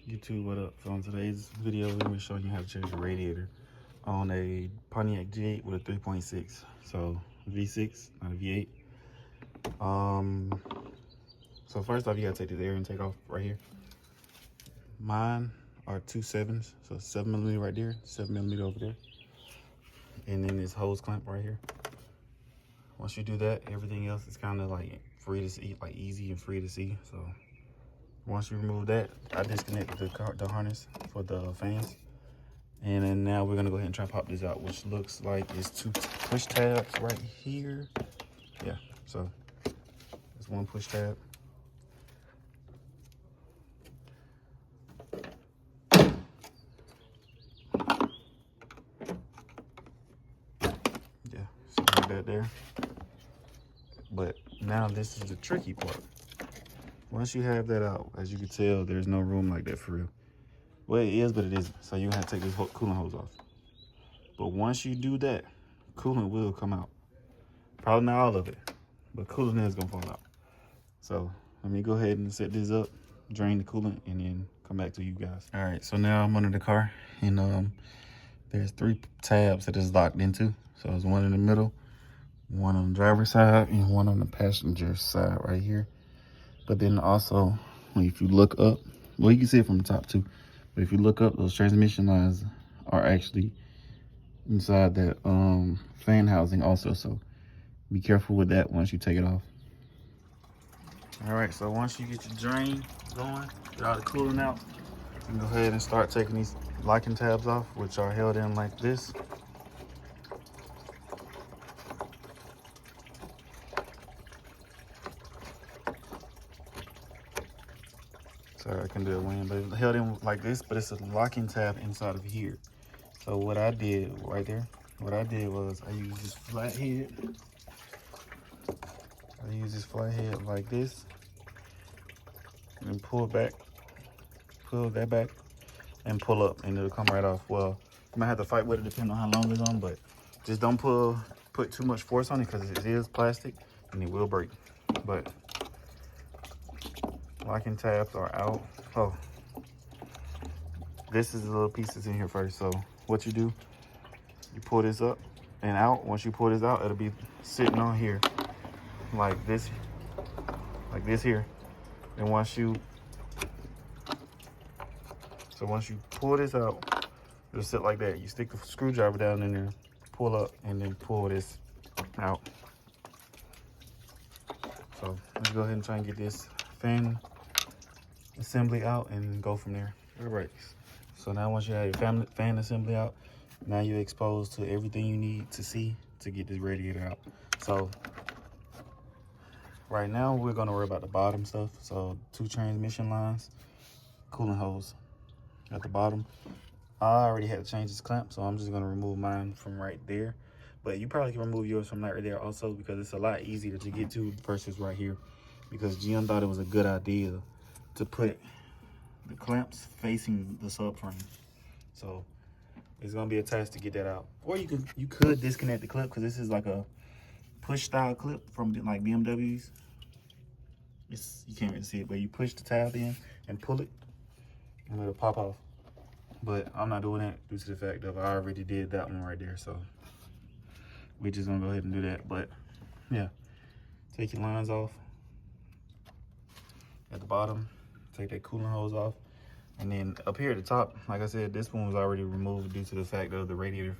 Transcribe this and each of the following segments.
YouTube, what up? So in today's video, we're going to be showing you how to change the radiator on a Pontiac G8 with a 3.6. So V6, not a V8. So first off, you gotta take this air intake off right here. Mine are 2 7s, so 7mm right there, 7mm over there, and then this hose clamp right here. Once you do that, everything else is kind of like free to see, like easy and free to see. So once you remove that, I disconnected the harness for the fans. And then now we're gonna go ahead and try to pop this out, which looks like it's 2 push tabs right here. Yeah, so it's 1 push tab. Yeah, so like that there. But now this is the tricky part. Once you have that out, as you can tell, there's no room like that for real. Well, it is, but it isn't. So you have to take this coolant hose off. But once you do that, coolant will come out. Probably not all of it, but coolant is gonna fall out. So let me go ahead and set this up, drain the coolant, and then come back to you guys. All right, so now I'm under the car, and there's 3 tabs that is locked into. So there's 1 in the middle, 1 on the driver's side, and 1 on the passenger side right here. But then also, if you look up, well, you can see it from the top too. But if you look up, those transmission lines are actually inside that fan housing also. So be careful with that once you take it off. All right, so once you get your drain going, get all the coolant out, you can go ahead and start taking these locking tabs off, which are held in like this. Sorry, I can do it wind, but it's held in like this, but it's a locking tab inside of here. So what I did right there, what I did was I used this flat head. I use this flat head like this and pull back, pull that back and pull up, and it'll come right off. Well, you might have to fight with it depending on how long it's on, but just don't put too much force on it because it is plastic and it will break. But locking tabs are out. Oh, this is the little pieces in here first. So what you do, you pull this up and out. Once you pull this out, it'll be sitting on here like this here. And once you pull this out, it'll sit like that. You stick the screwdriver down in there, pull up, and then pull this out. So let's go ahead and try and get this fan assembly out and go from there. All right, so now once you have your fan assembly out, now you're exposed to everything you need to see to get this radiator out. So right now we're gonna worry about the bottom stuff. So 2 transmission lines, coolant hose at the bottom. I already had to change this clamp, so I'm just gonna remove mine from right there. But you probably can remove yours from right there also, because it's a lot easier to get to versus right here. Because GM thought it was a good idea to put the clamps facing the subframe. So it's gonna be a task to get that out. Or you could disconnect the clip, because this is like a push style clip from like BMWs. You can't really see it, but you push the tab in and pull it and it'll pop off. But I'm not doing that due to the fact that I already did that one right there. So we're just gonna go ahead and do that. But yeah, take your lines off at the bottom, take that coolant hose off. And then up here at the top, like I said, this one was already removed due to the fact that the radiator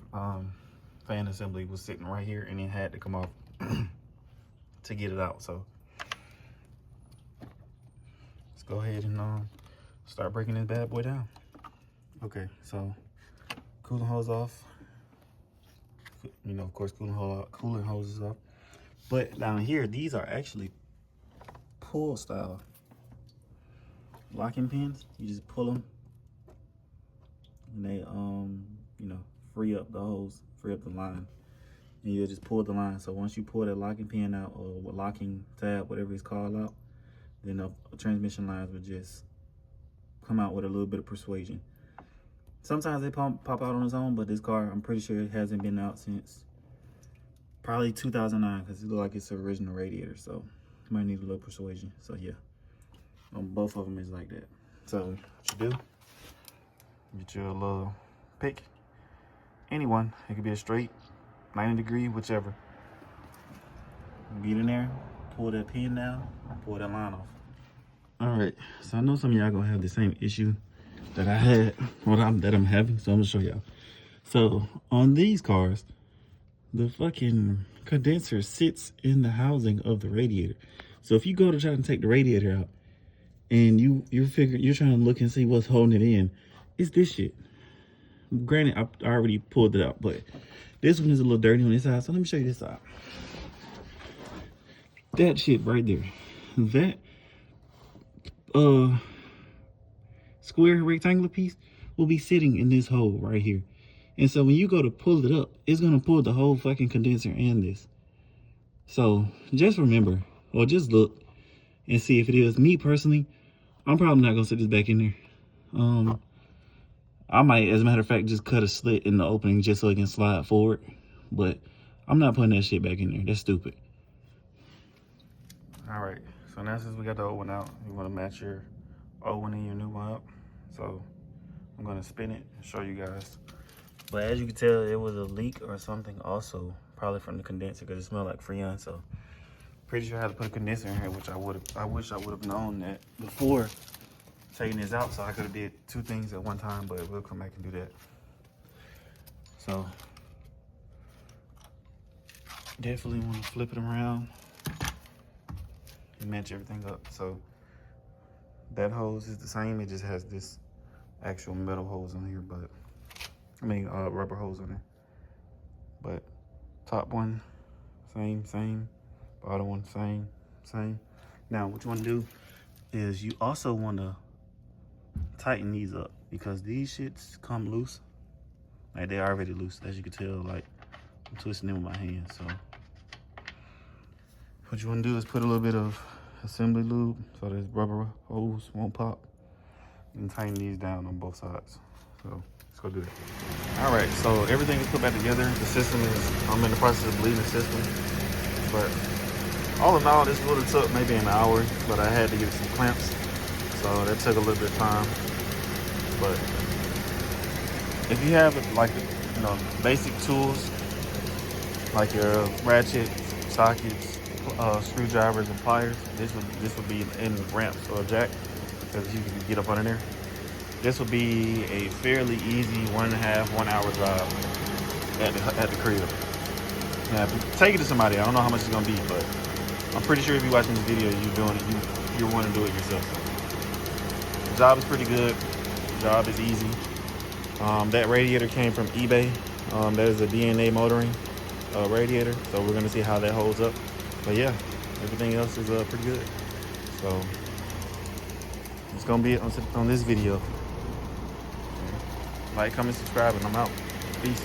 fan assembly was sitting right here and it had to come off to get it out. So let's go ahead and start breaking this bad boy down. Okay, so coolant hose off. You know, of course, coolant hose is off. But down here, these are actually pull style locking pins. You just pull them and they you know, free up the hose, free up the line, and you'll just pull the line. So once you pull that locking pin out, or locking tab, whatever it's called, out, then the transmission lines will just come out with a little bit of persuasion. Sometimes they pop out on its own, but this car, I'm pretty sure it hasn't been out since probably 2009, because it looks like it's the original radiator. So might need a little persuasion. So yeah, on both of them is like that. So what you do, Get you a little pick. Anyone. It could be a straight, 90 degree, whichever. Get in there, pull that pin down, pull that line off. All right, so I know some of y'all gonna have the same issue that I had, that I'm having, so I'm gonna show y'all. So on these cars, the fucking condenser sits in the housing of the radiator. So if you go to try to take the radiator out and you're trying to look and see what's holding it in, it's this shit. Granted, I already pulled it out, but this one is a little dirty on this side, so let me show you this side. That shit right there, that square rectangular piece will be sitting in this hole right here. And so when you go to pull it up, it's gonna pull the whole fucking condenser and this. So just remember, or just look and see if it is. Me personally, I'm probably not gonna sit this back in there. I might, as a matter of fact, just cut a slit in the opening just so it can slide forward. But I'm not putting that shit back in there. That's stupid. All right, so now since we got the old one out, you wanna match your old one and your new one up. So I'm gonna spin it and show you guys. But as you can tell, it was a leak or something also, probably from the condenser because it smelled like Freon. So pretty sure I had to put a condenser in here, which I wish I would have known that before taking this out, so I could have did two things at one time, but we'll come back and do that. So definitely want to flip it around and match everything up. So that hose is the same, it just has this actual metal hose on here, but I mean rubber hose on there. But top one, same. Bottom one, same. Now what you want to do is you also want to tighten these up because these shits come loose. Like they're already loose, as you can tell. Like I'm twisting them with my hand. So what you want to do is put a little bit of assembly lube so this rubber hose won't pop, and tighten these down on both sides. So let's go do that. All right, so everything is put back together. The system is, I'm in the process of bleeding the system, but all in all, this would have took maybe an hour, but I had to get some clamps, so that took a little bit of time. But if you have like, you know, basic tools like your ratchet, sockets, screwdrivers, and pliers, this would be in ramps or jack, because you can get up under there. This would be a fairly easy 1 hour drive at the crib. Now, if you take it to somebody, I don't know how much it's gonna be, but I'm pretty sure if you're watching this video, you're doing it, you want to do it yourself. The job is pretty good. The job is easy. That radiator came from eBay. That is a DNA motoring radiator, so we're gonna see how that holds up. But yeah, everything else is pretty good. So it's gonna be it on this video. Like, comment, subscribe, and I'm out. Peace.